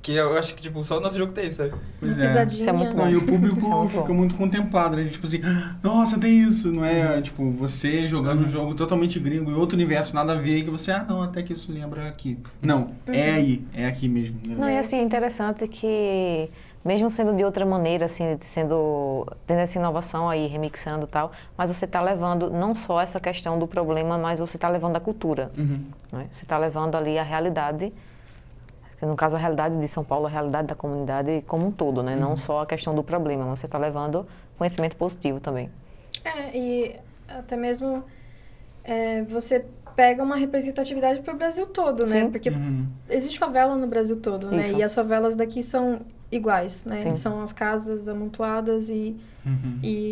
que eu acho que, tipo, só o nosso jogo tem, sabe? Pois é. Isso é muito bom. Não, e o público fica muito contemplado, né? Tipo assim, nossa, tem isso. Não é, tipo, você jogando um jogo totalmente gringo em outro universo, nada a ver, que você, não, até que isso lembra aqui. Não, é aí, é aqui mesmo. Né? Não, e assim, interessante que, mesmo sendo de outra maneira, assim, tendo essa inovação aí, remixando e tal, mas você está levando não só essa questão do problema, mas você está levando a cultura. Né? Você está levando ali a realidade. No caso, a realidade de São Paulo, a realidade da comunidade como um todo, né? Não só a questão do problema, mas você está levando conhecimento positivo também. E até mesmo você pega uma representatividade para o Brasil todo, né? Porque existe favela no Brasil todo, né? E as favelas daqui são iguais, né? São as casas amontoadas e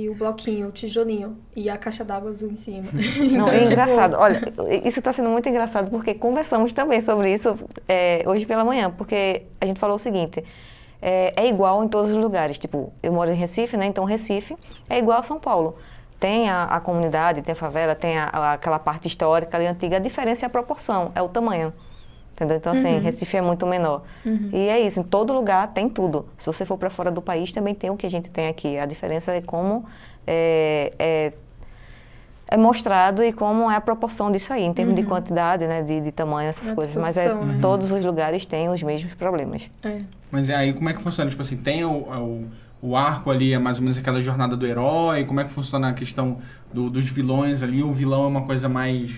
o bloquinho, o tijolinho e a caixa d'água azul em cima. Não, é engraçado. Olha, isso está sendo muito engraçado porque conversamos também sobre isso hoje pela manhã, porque a gente falou o seguinte, é igual em todos os lugares. Tipo, eu moro em Recife, né? Então Recife é igual a São Paulo. Tem a comunidade, tem a favela, tem aquela parte histórica ali antiga. A diferença é a proporção, é o tamanho. Entendeu? Então, assim, Recife é muito menor. E é isso, em todo lugar tem tudo. Se você for para fora do país, também tem o que a gente tem aqui. A diferença é como é mostrado e como é a proporção disso aí, em termos de quantidade, né, de tamanho, essas coisas. Mas todos os lugares têm os mesmos problemas. Mas aí, como é que funciona? Tipo assim, tem o arco ali, é mais ou menos aquela jornada do herói? Como é que funciona a questão dos vilões ali? O vilão é uma coisa mais...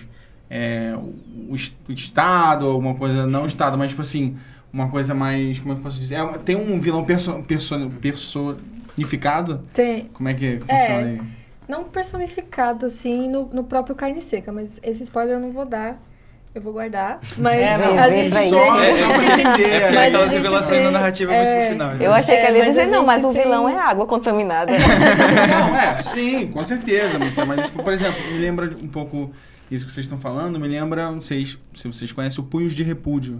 o Estado, ou uma coisa, não o Estado, mas tipo assim, uma coisa mais, como é que eu posso dizer? Tem um vilão personificado? Tem. Como é que funciona aí? Não personificado, assim, no próprio Carne Seca, mas esse spoiler eu não vou dar. Eu vou guardar, mas a gente só pra entender. Porque aquelas revelações na narrativa muito pro final. Eu achei que ele ia dizer, não, mas o tem... vilão é água contaminada. Não, sim, com certeza. Mas, por exemplo, me lembra um pouco isso que vocês estão falando, me lembra, não sei se vocês conhecem, o Punhos de Repúdio.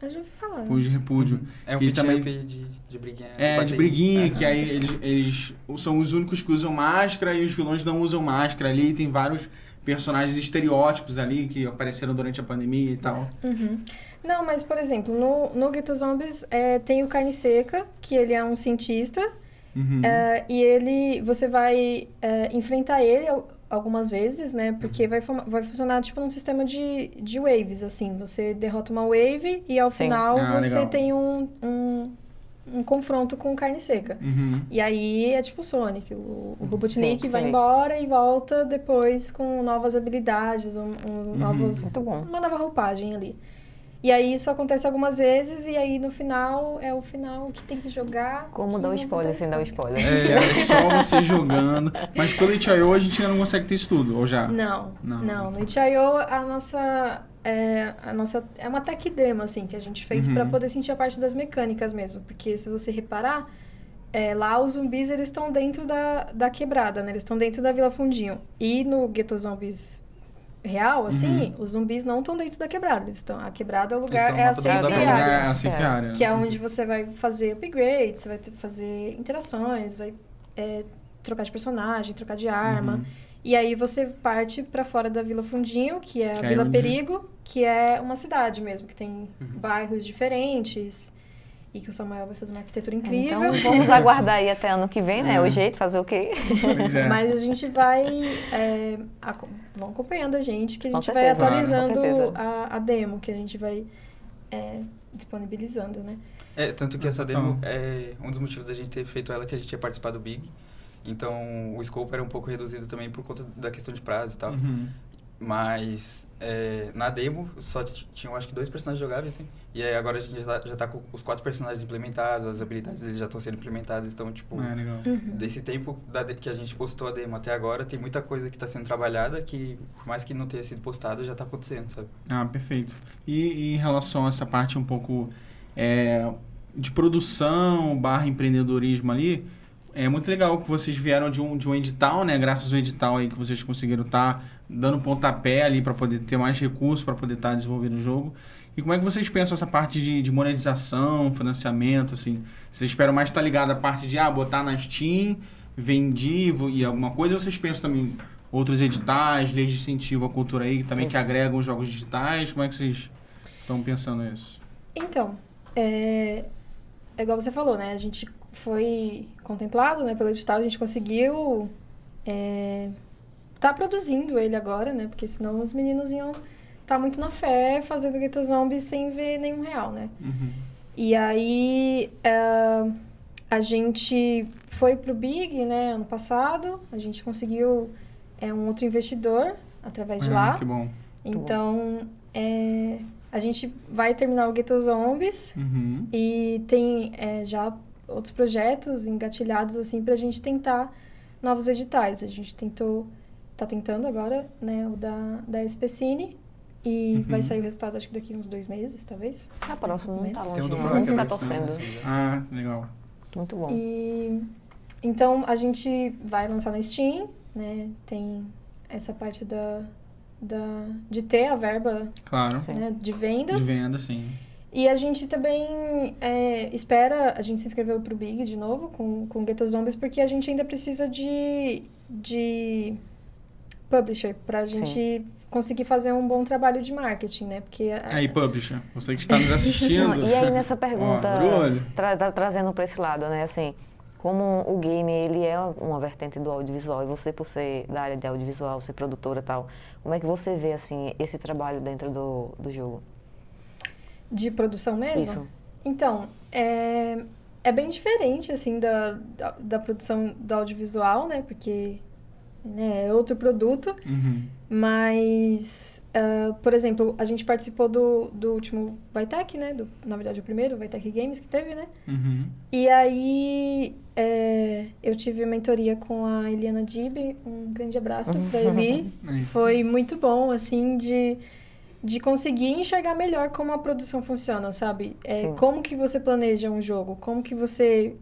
Eu já ouvi falar. Punhos de Repúdio. É um também de briguinha. De briguinha, que aí eles são os únicos que usam máscara e os vilões não usam máscara ali. Tem vários personagens estereótipos ali que apareceram durante a pandemia e tal. Não, mas, por exemplo, no Ghetto Zombies tem o Carne Seca, que ele é um cientista. E você vai enfrentar ele algumas vezes, né? Porque vai funcionar tipo num sistema de waves, assim. Você derrota uma wave e ao final você legal. tem um confronto com Carne Seca. E aí é tipo Sonic. O Robotnik vai embora e volta depois com novas habilidades, novas, Muito bom. uma nova roupagem ali. E aí isso acontece algumas vezes e aí no final é o final que tem que jogar. Como dar o spoiler sem dar o spoiler? É só você jogando. Mas pelo itch.io a gente ainda não consegue ter isso tudo, ou já? Não. No itch.io a nossa é uma tech demo, assim, que a gente fez para poder sentir a parte das mecânicas mesmo. Porque se você reparar, lá os zumbis eles estão dentro da quebrada, né? Eles estão dentro da Vila Fundinho. E no Ghetto Zombies real, assim, os zumbis não estão dentro da quebrada. A quebrada é o lugar, Eles é a estão matando safe todo mundo. area. É a safe area. Que é onde você vai fazer upgrades, você vai fazer interações, vai trocar de personagem, trocar de arma. Uhum. E aí você parte pra fora da Vila Fundinho, que é a Que é Vila onde- Perigo, que é uma cidade mesmo, que tem bairros diferentes. E que o Samuel vai fazer uma arquitetura incrível. Então, vamos aguardar aí até ano que vem, né? É. O jeito, fazer o quê? Pois é. Mas a gente vai... vão acompanhando a gente, que a Com gente vai certeza, atualizando com certeza. a demo, que a gente vai disponibilizando, né? Tanto que essa demo é um dos motivos da gente ter feito ela, que a gente ia participar do Big. Então, o scope era um pouco reduzido também por conta da questão de prazo e tal. Uhum. Mas, na demo, só tinham, acho que 2 personagens jogáveis, né? E aí agora a gente já tá com os 4 personagens implementados, as habilidades eles já estão sendo implementadas. Então, tipo, Legal. desse tempo que a gente postou a demo até agora, tem muita coisa que está sendo trabalhada que, por mais que não tenha sido postado, já está acontecendo, sabe? Ah, perfeito. E em relação a essa parte um pouco de produção / empreendedorismo ali, é muito legal que vocês vieram de um edital, né? Graças ao edital aí que vocês conseguiram estar dando pontapé ali para poder ter mais recursos para poder estar desenvolvendo o jogo. E como é que vocês pensam essa parte de monetização, financiamento, assim? Vocês esperam mais estar ligado à parte de botar na Steam, vender e alguma coisa? Ou vocês pensam também outros editais, leis de incentivo à cultura aí, também que agregam jogos digitais? Como é que vocês estão pensando nisso? Então, é igual você falou, né? A gente foi contemplado, né, pelo edital, a gente conseguiu tá produzindo ele agora, né? Porque senão os meninos iam tá muito na fé fazendo Ghetto Zombies sem ver nenhum real, né? Uhum. E aí a gente foi pro Big, né, ano passado, a gente conseguiu um outro investidor através de lá. Que bom. Então, a gente vai terminar o Ghetto Zombies Uhum. e tem já outros projetos engatilhados, assim, pra gente tentar novos editais. A gente tá tentando agora, né, o da SPCine e vai sair o resultado, acho que daqui uns 2 meses, talvez. Tá próximo, não tá Tem longe, um do não. Pro, Vamos que é ficar a versão, torcendo. assim, já. Ah, legal. Muito bom. E então a gente vai lançar na Steam, né? Tem essa parte de ter a verba, Claro. Sim. né, de vendas. De venda, sim. E a gente também espera, a gente se inscreveu pro Big de novo com Ghetto Zombies, porque a gente ainda precisa de publisher pra gente conseguir fazer um bom trabalho de marketing, né? Porque Aí, publisher, você que está nos assistindo. Não, e aí nessa pergunta, Ó, abre o olho. trazendo para esse lado, né, assim, como o game, ele é uma vertente do audiovisual, e você, por ser da área de audiovisual, ser produtora e tal, como é que você vê, assim, esse trabalho dentro do jogo? de produção mesmo? Isso. Então, é bem diferente, assim, da produção do audiovisual, né? Porque né, é outro produto. Uhum. Mas, por exemplo, a gente participou do último Vitec, né? Na verdade, o primeiro Vitec Games que teve, né? Uhum. E aí, eu tive mentoria com a Eliana Dib. Um grande abraço pra Eli. Aí. Foi muito bom, assim, de conseguir enxergar melhor como a produção funciona, sabe? Sim. Como que você planeja um jogo, como que você,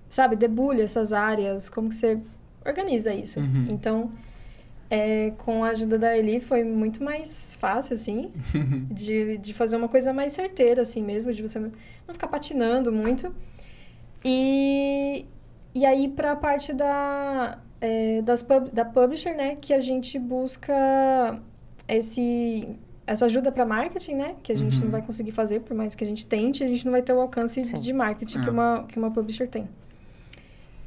sabe, debulha essas áreas, como que você organiza isso. Uhum. Então, com a ajuda da Eli foi muito mais fácil, assim, de fazer uma coisa mais certeira, assim mesmo, de você não ficar patinando muito. E aí, para a parte da publisher, né, que a gente busca essa ajuda para marketing, né, que a gente não vai conseguir fazer, por mais que a gente tente, a gente não vai ter o alcance Sim. de marketing que uma publisher tem.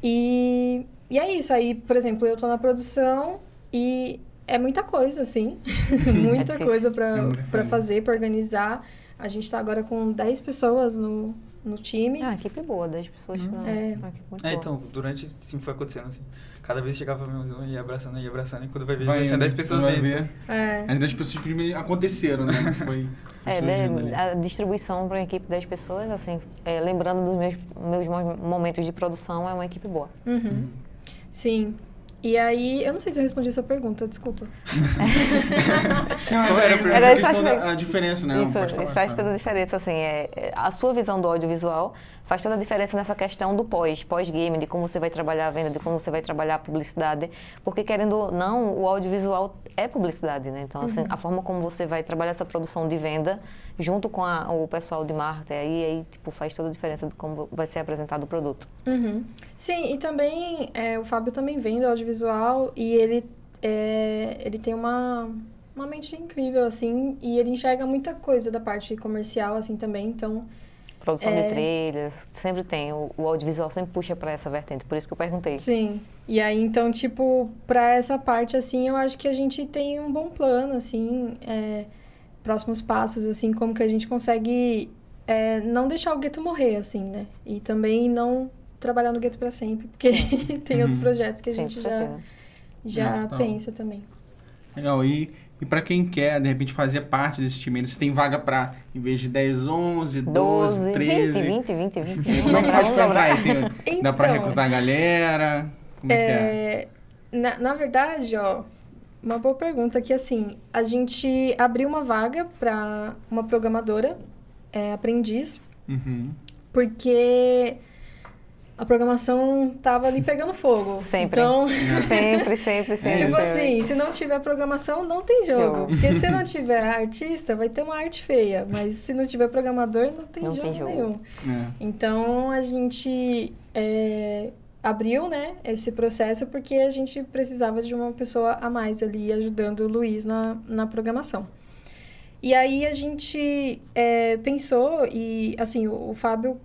E é isso. Aí, por exemplo, eu tô na produção e é muita coisa, assim. Muita difícil. coisa É muita para coisa. fazer, para organizar. A gente tá agora com 10 pessoas no time. Ah, equipe boa, 10 pessoas. Uma equipe muito boa. Então, durante, sim, foi acontecendo, assim. Cada vez chegava mais um, ia abraçando, e quando vai ver, já Vai tinha 10 pessoas vai dentro. ver. As 10 pessoas primeiro aconteceram, né? Foi surgindo ali. A distribuição para uma equipe de 10 pessoas, assim, lembrando dos meus momentos de produção, é uma equipe boa. Uhum. Sim. E aí, eu não sei se eu respondi a sua pergunta, desculpa. Não, mas Era essa isso, questão acho que- da diferença, né? Isso faz toda a diferença, assim, a sua visão do audiovisual faz toda a diferença nessa questão do pós-game, de como você vai trabalhar a venda, de como você vai trabalhar a publicidade, porque querendo ou não, o audiovisual é publicidade, né? Então, assim, a forma como você vai trabalhar essa produção de venda junto com o pessoal de marketing, aí tipo, faz toda a diferença de como vai ser apresentado o produto. Sim, e também o Fábio também vem do audiovisual e ele tem uma mente incrível, assim, e ele enxerga muita coisa da parte comercial, assim, também, então... Produção de trilhas, sempre tem. O audiovisual sempre puxa para essa vertente, por isso que eu perguntei. Sim. E aí, então, tipo, para essa parte, assim, eu acho que a gente tem um bom plano, assim, próximos passos, assim, como que a gente consegue não deixar o gueto morrer, assim, né? E também não trabalhar no gueto para sempre, porque tem outros projetos que a gente já pensa também. Legal, e para quem quer, de repente, fazer parte desse time, eles têm vaga para, em vez de 10, 11, 12, 13... 20. Como é que faz para entrar aí? Dá para Então, recrutar a galera? Como é que é? Na verdade, ó, uma boa pergunta que, assim, a gente abriu uma vaga para uma programadora, aprendiz, porque a programação tava ali pegando fogo. Sempre. Então, sempre. tipo assim, se não tiver programação, não tem jogo. Porque se não tiver artista, vai ter uma arte feia. Mas se não tiver programador, não tem jogo nenhum. Então, a gente abriu, né, esse processo porque a gente precisava de uma pessoa a mais ali ajudando o Luiz na programação. E aí, a gente pensou e, assim, o Fábio...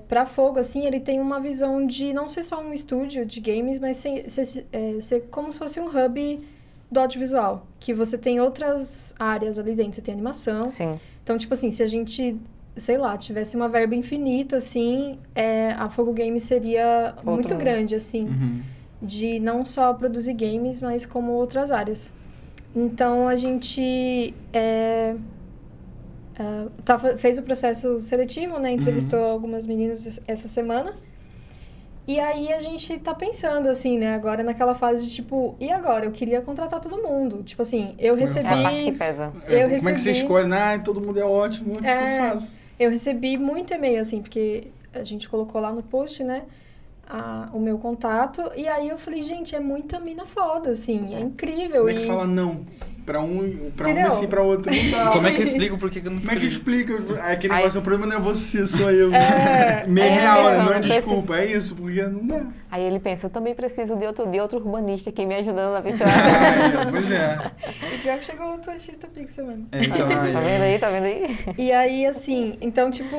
para Fogo, assim, ele tem uma visão de não ser só um estúdio de games, mas ser como se fosse um hub do audiovisual, que você tem outras áreas ali dentro, você tem animação. Sim. Então, tipo assim, se a gente, sei lá, tivesse uma verba infinita, assim, a Fogo Games seria muito grande, assim, de não só produzir games, mas como outras áreas. Então, a gente... fez o processo seletivo, né? Entrevistou algumas meninas essa semana. E aí a gente tá pensando, assim, né? Agora naquela fase de tipo, e agora? Eu queria contratar todo mundo. Tipo assim, eu recebi... É a parte que pesa. Como é que você escolhe? Todo mundo é ótimo, o que eu faço? Eu recebi muito e-mail, assim, porque a gente colocou lá no post, né? O meu contato. E aí eu falei, gente, é muita mina foda, assim. É incrível. Como é que fala não? Pra um assim, pra outro não dá. Como é que eu explico por que eu não Como é que escolhi? explica? Aquele negócio, o problema não é você, sou eu. Meio real, real, não é desculpa, é isso, porque não dá. Aí ele pensa, eu também preciso de outro urbanista aqui me ajudando a pensar. Pois é. E pior que chegou o Turista Pixel, mano. Então, Tá vendo aí? E aí, assim, então, tipo,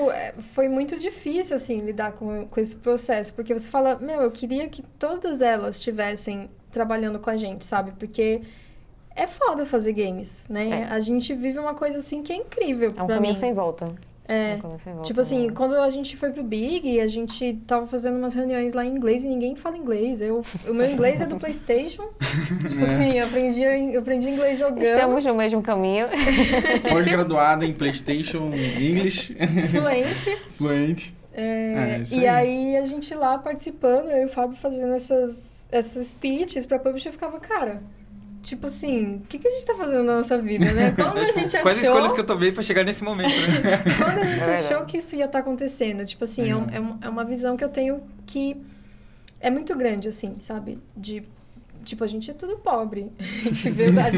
foi muito difícil, assim, lidar com esse processo. Porque você fala, eu queria que todas elas estivessem trabalhando com a gente, sabe? Porque... é foda fazer games, né? A gente vive uma coisa, assim, que é incrível pra mim. É um caminho sem volta. Tipo assim, quando a gente foi pro Big, a gente tava fazendo umas reuniões lá em inglês e ninguém fala inglês. O meu inglês é do PlayStation. Tipo assim, eu aprendi inglês jogando. Estamos no mesmo caminho. Pós-graduada em PlayStation English. Fluente. E aí a gente lá participando, eu e o Fábio fazendo essas pitches pra publisher, eu ficava, cara... tipo assim, o que a gente tá fazendo na nossa vida, né? Quando a gente achou... Quais escolhas que eu tomei pra chegar nesse momento, né? Quando a gente achou que isso ia estar acontecendo. Tipo assim, é uma visão que eu tenho que é muito grande, assim, sabe? Tipo, a gente é tudo pobre.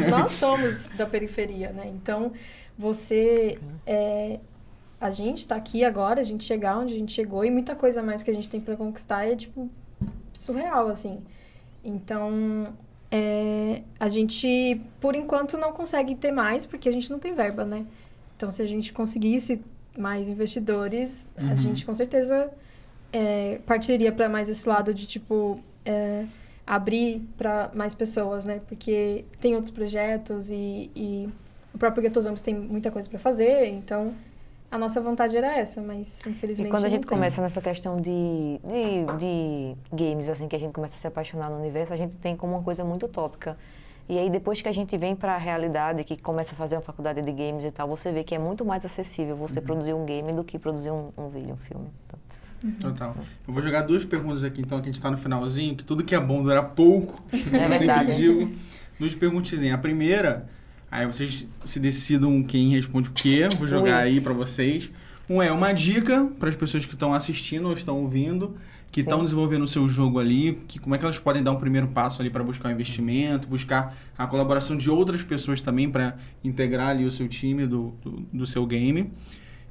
Nós somos da periferia, né? Então, a gente tá aqui agora, a gente chegar onde a gente chegou e muita coisa mais que a gente tem pra conquistar é, tipo, surreal, assim. Então... a gente, por enquanto, não consegue ter mais, porque a gente não tem verba, né? Então, se a gente conseguisse mais investidores, a gente, com certeza, partiria para mais esse lado de, tipo, abrir para mais pessoas, né? Porque tem outros projetos e o próprio Guetosamos tem muita coisa para fazer, então... a nossa vontade era essa, mas infelizmente E quando a gente não tem. começa nessa questão de games, assim, que a gente começa a se apaixonar no universo, a gente tem como uma coisa muito utópica. E aí depois que a gente vem para a realidade, que começa a fazer uma faculdade de games e tal, você vê que é muito mais acessível você produzir um game do que produzir um vídeo, um filme. Então. Total. Eu vou jogar 2 perguntas aqui, então, que a gente tá no finalzinho, que tudo que é bom dura pouco. É verdade. Eu sempre digo. 2 perguntinhas. A primeira... aí vocês se decidam quem responde o quê. Vou jogar aí pra vocês. Uma dica para as pessoas que estão assistindo ou estão ouvindo, que estão desenvolvendo o seu jogo ali, como é que elas podem dar um primeiro passo ali para buscar um investimento, buscar a colaboração de outras pessoas também para integrar ali o seu time do seu game.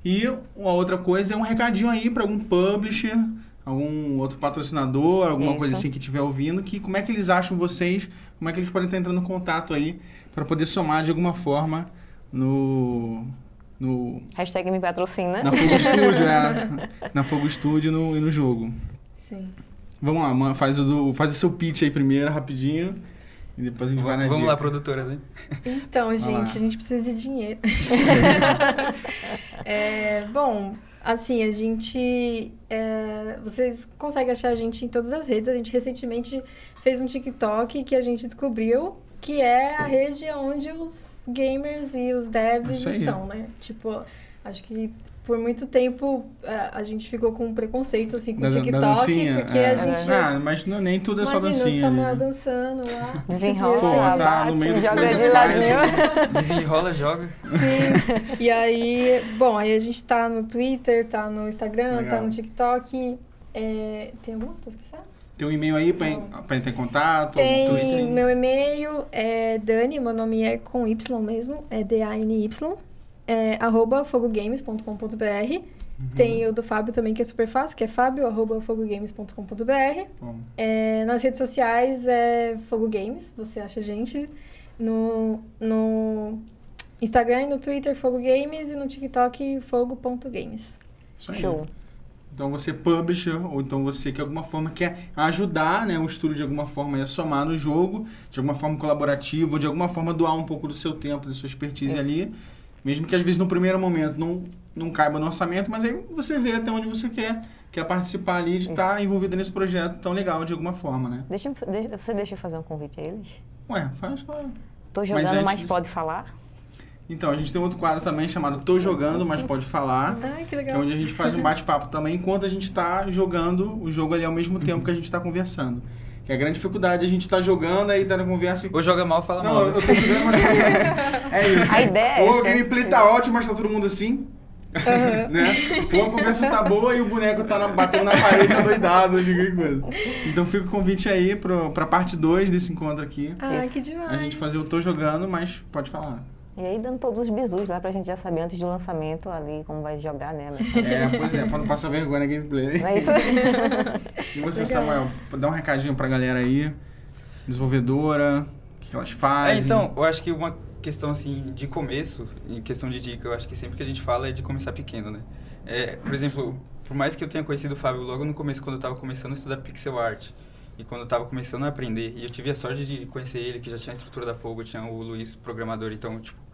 E uma outra coisa é um recadinho aí para algum publisher, algum outro patrocinador, alguma coisa assim que estiver ouvindo, como é que eles acham vocês, como é que eles podem estar entrando em contato aí para poder somar de alguma forma no Hashtag me patrocina. na Fogo Studio, na Fogo Studio e no jogo. Sim. Vamos lá, faz o seu pitch aí primeiro, rapidinho, e depois a gente vai na dica. Vamos lá, produtora, né? Então, gente, a gente precisa de dinheiro. Bom, assim, a gente... vocês conseguem achar a gente em todas as redes. A gente recentemente fez um TikTok que a gente descobriu que é a rede onde os gamers e os devs estão, né? Tipo, acho que por muito tempo a gente ficou com um preconceito, assim, com o TikTok, porque a gente... mas nem tudo é só dancinha. Imagina o Samuel ali, né? dançando lá. Desenrola, tá no meio do joga coisa de que faz, ladinho. Desenrola, joga. Sim. E aí, bom, aí a gente tá no Twitter, tá no Instagram, Legal. tá no TikTok. Tem alguma coisa que sabe? Tem um e-mail aí pra entrar em contato? Tem meu e-mail, Dani, meu nome é com Y mesmo, é DANY, @fogogames.com.br. Tem o do Fábio também, que é super fácil, que é fabio@fogogames.com.br. Nas redes sociais é Fogo Games, você acha a gente no Instagram e no Twitter Fogo Games e no TikTok fogo.games. Isso aí. Show. Então você publisher, ou então você que de alguma forma quer ajudar, né, o estúdio de alguma forma a somar no jogo, de alguma forma colaborativa, ou de alguma forma doar um pouco do seu tempo, da sua expertise ali, mesmo que às vezes no primeiro momento não caiba no orçamento, mas aí você vê até onde você quer participar ali, de estar envolvido nesse projeto tão legal de alguma forma, né? Você deixa eu fazer um convite a eles? Faz, claro. Tô jogando, mas antes- pode falar? Então, a gente tem outro quadro também chamado Tô Jogando, mas pode falar. Ai, que Que é legal. onde a gente faz um bate-papo também, enquanto a gente está jogando o jogo ali ao mesmo tempo que a gente está conversando. Que é a grande dificuldade, a gente tá jogando, aí tá na conversa... Ou joga mal, fala Não, mal. eu tô jogando, mas... É isso. A ideia é Ou o essa. gameplay tá ótimo, mas tá todo mundo assim, né? Ou a conversa tá boa e o boneco tá batendo na parede adoidado, ninguém coisa. Então fica o convite aí pra parte 2 desse encontro aqui. Ah, Isso. que demais. A gente fazer o Tô Jogando, mas pode falar. E aí dando todos os bisus lá pra gente já saber antes do lançamento ali como vai jogar, né? Pois é, pra não passar vergonha na gameplay. Não é isso? E você, Legal. Samuel, dá um recadinho pra galera aí, desenvolvedora, o que elas fazem. Então, eu acho que uma questão, assim, de começo, em questão de dica, eu acho que sempre que a gente fala é de começar pequeno, né? Por exemplo, por mais que eu tenha conhecido o Fábio logo no começo, quando eu tava começando a estudar pixel art, e quando eu tava começando a aprender, e eu tive a sorte de conhecer ele, que já tinha a estrutura da Fogo, tinha o Luiz, programador, então, tipo,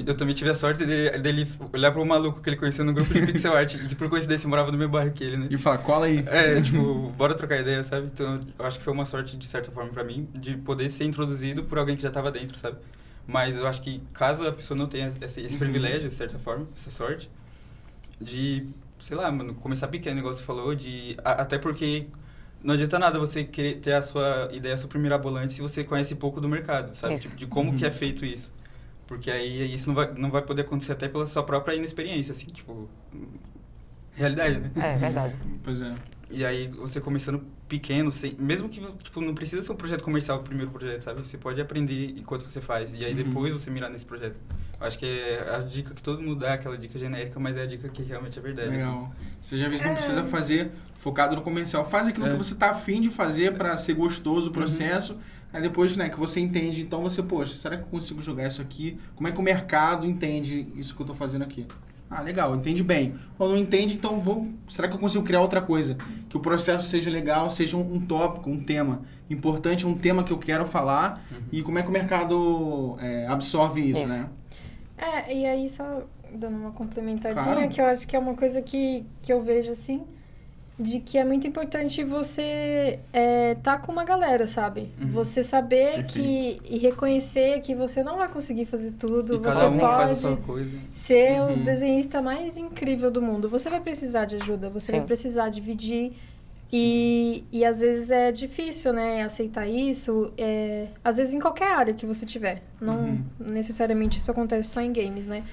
eu também tive a sorte dele olhar pro maluco que ele conheceu no grupo de pixel art, e que por coincidência morava no meu bairro que ele, né? E falar, cola aí. Tipo, bora trocar ideia, sabe? Então, eu acho que foi uma sorte, de certa forma, pra mim, de poder ser introduzido por alguém que já tava dentro, sabe? Mas eu acho que caso a pessoa não tenha esse privilégio, de certa forma, essa sorte, de, sei lá, mano, começar pequeno, igual você falou, até porque não adianta nada você querer ter a sua ideia super mirabolante se você conhece pouco do mercado, sabe? Isso. Tipo, de como que é feito isso. Porque aí isso não vai poder acontecer até pela sua própria inexperiência, assim, tipo... Realidade, né? É verdade. Pois é. E aí, você começando pequeno, mesmo que, tipo, não precisa ser um projeto comercial o primeiro projeto, sabe? Você pode aprender enquanto você faz. E aí, depois você mirar nesse projeto. Eu acho que é a dica que todo mundo dá, aquela dica genérica, mas é a dica que realmente é verdade. Legal. Assim. Você já viu que não precisa fazer focado no comercial. Faz aquilo que você tá afim de fazer pra ser gostoso o processo. Aí depois, né, que você entende, então você, poxa, será que eu consigo jogar isso aqui? Como é que o mercado entende isso que eu tô fazendo aqui? Ah, legal, entende bem. Ou não entende, então será que eu consigo criar outra coisa? Que o processo seja legal, seja um tópico, um tema importante, um tema que eu quero falar. E como é que o mercado absorve isso, né? E aí só dando uma complementadinha, Claro. que eu acho que é uma coisa que eu vejo assim, de que é muito importante você tá com uma galera, sabe? Você saber e reconhecer que você não vai conseguir fazer tudo, E você cada um faz a pode sua coisa. ser o desenhista mais incrível do mundo. Você vai precisar de ajuda, você vai precisar dividir. E às vezes é difícil, né, aceitar isso. Às vezes em qualquer área que você tiver. Não necessariamente isso acontece só em games, né?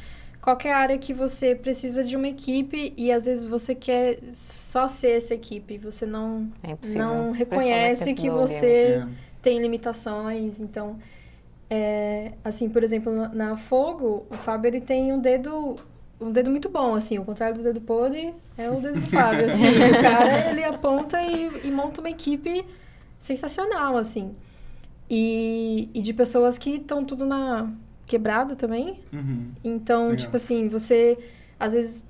qualquer área que você precisa de uma equipe e às vezes você quer só ser essa equipe, você não reconhece que você tem limitações. Então, assim, por exemplo, na Fogo, o Fábio ele tem um dedo muito bom, assim, o contrário do dedo podre é o dedo do Fábio, assim, o cara, ele aponta e monta uma equipe sensacional, assim, e de pessoas que estão tudo na quebrada também, então, Legal. tipo assim, você, às vezes,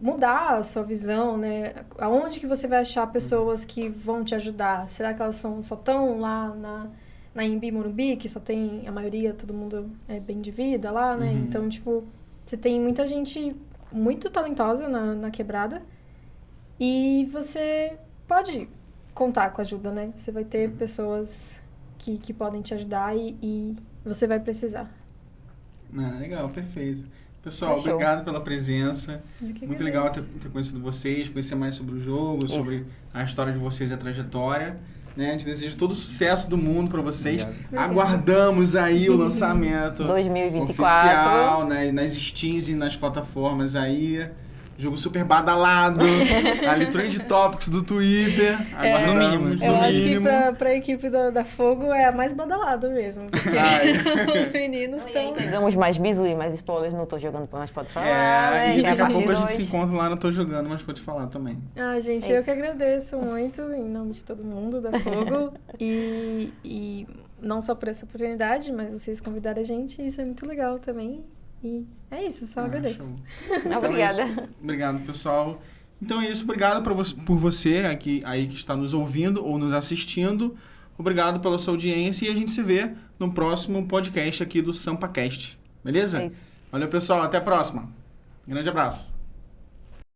mudar a sua visão, né, aonde que você vai achar pessoas que vão te ajudar? Será que elas só estão lá na Embi Morumbi, que só tem, a maioria, todo mundo é bem de vida lá, né, então, tipo, você tem muita gente muito talentosa na quebrada e você pode contar com ajuda, né? Você vai ter pessoas que podem te ajudar e você vai precisar. Legal, perfeito. Pessoal, Show. obrigado pela presença. Eu que Muito agradeço. legal ter conhecido vocês, conhecer mais sobre o jogo, sobre a história de vocês e a trajetória. Né? A gente deseja todo o sucesso do mundo para vocês. Obrigado. Aguardamos aí o lançamento 2024. oficial, né? Nas Steams e nas plataformas aí. Jogo super badalado. Ali, Trend Topics do Twitter. Aguardamos, no mínimo. Eu no acho que mínimo. pra equipe da Fogo é a mais badalada mesmo. Porque os meninos estão... Pegamos mais bizu e mais spoilers, não tô jogando, mas pode falar, né? E Que é daqui a partir pouco a gente dois. se encontra lá no Tô Jogando, mas pode falar também. Ah, gente, É eu isso. que agradeço muito, em nome de todo mundo da Fogo. E não só por essa oportunidade, mas vocês convidaram a gente, isso é muito legal também. E é isso, só agradeço. Show. Obrigada. Então é isso. Obrigado, pessoal. Então é isso. Obrigado por você aí que está nos ouvindo ou nos assistindo. Obrigado pela sua audiência e a gente se vê no próximo podcast aqui do SampaCast. Beleza? É isso. Valeu, pessoal. Até a próxima. Grande abraço.